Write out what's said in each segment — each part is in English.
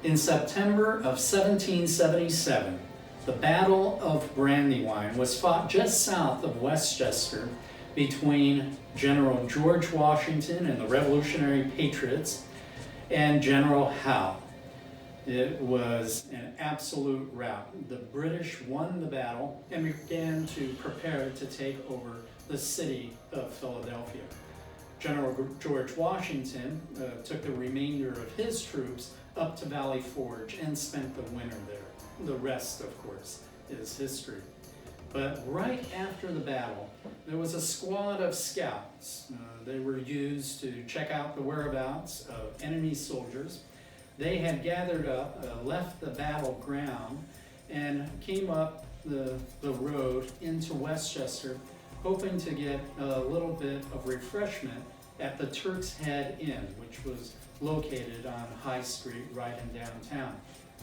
In September of 1777, the Battle of Brandywine was fought just south of Westchester between General George Washington and the Revolutionary Patriots and General Howe. It was an absolute rout. The British won the battle and began to prepare to take over the city of Philadelphia. General George Washington took the remainder of his troops up to Valley Forge and spent the winter there. The rest, of course, is history. But right after the battle, there was a squad of scouts. They were used to check out the whereabouts of enemy soldiers. They had gathered up, left the battleground, and came up the road into Westchester, hoping to get a little bit of refreshment at the Turks Head Inn, which was located on High Street right in downtown,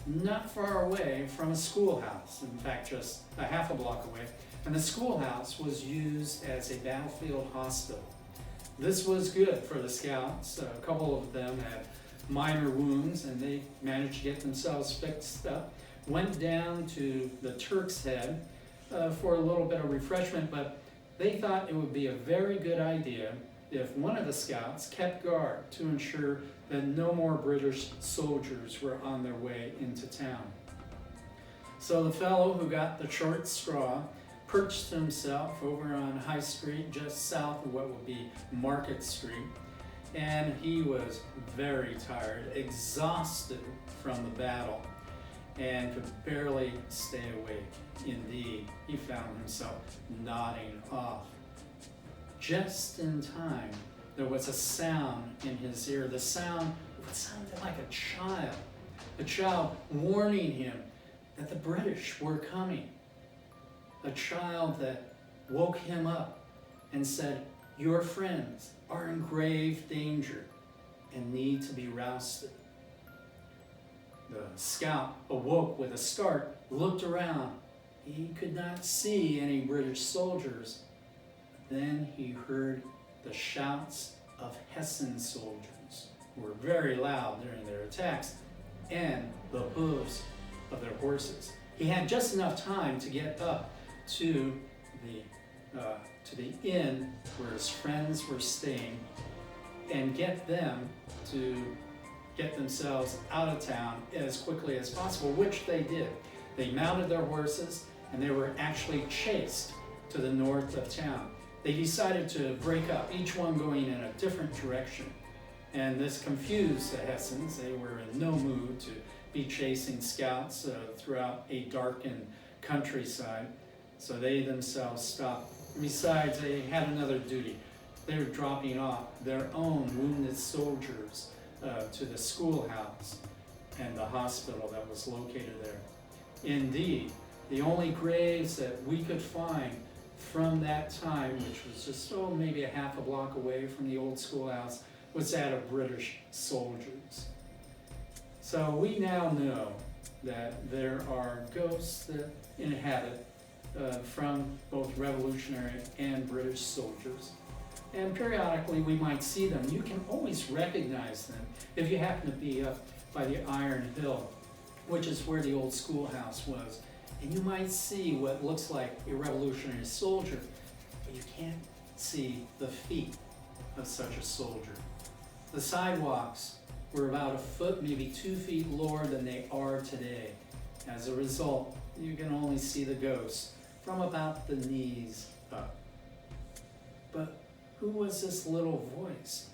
not far away from a schoolhouse, in fact just a half a block away, and the schoolhouse was used as a battlefield hospital. This was good for the scouts. A couple of them had minor wounds and they managed to get themselves fixed up, went down to the Turks Head for a little bit of refreshment, but they thought it would be a very good idea if one of the scouts kept guard to ensure that no more British soldiers were on their way into town. So the fellow who got the short straw perched himself over on High Street just south of what would be Market Street, and he was very tired, exhausted from the battle, and could barely stay awake. Indeed, he found himself nodding off. Just in time, there was a sound in his ear. The sound sounded like a child warning him that the British were coming. A child that woke him up and said, "Your friends are in grave danger and need to be rousted." The scout awoke with a start, looked around. He could not see any British soldiers. Then he heard the shouts of Hessian soldiers, who were very loud during their attacks, and the hooves of their horses. He had just enough time to get up to the inn where his friends were staying and get them to get themselves out of town as quickly as possible, which they did. They mounted their horses and they were actually chased to the north of town. They decided to break up, each one going in a different direction. And this confused the Hessians. They were in no mood to be chasing scouts throughout a darkened countryside. So they themselves stopped. Besides, they had another duty. They were dropping off their own wounded soldiers to the schoolhouse and the hospital that was located there. Indeed, the only graves that we could find from that time, which was just maybe a half a block away from the old schoolhouse, was that of British soldiers. So we now know that there are ghosts that inhabit from both Revolutionary and British soldiers. And periodically we might see them. You can always recognize them if you happen to be up by the Iron Hill, which is where the old schoolhouse was. And you might see what looks like a Revolutionary soldier, but you can't see the feet of such a soldier. The sidewalks were about a foot, maybe 2 feet lower than they are today. As a result, you can only see the ghosts from about the knees up. But who was this little voice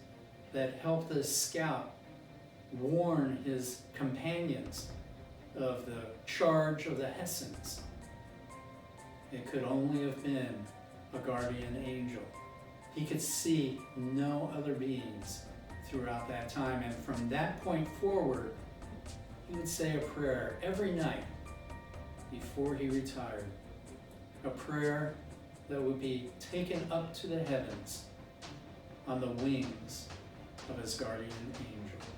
that helped the scout warn his companions of the charge of the Hessians? It could only have been a guardian angel. He could see no other beings throughout that time, and from that point forward, he would say a prayer every night before he retired. A prayer that would be taken up to the heavens on the wings of his guardian angel.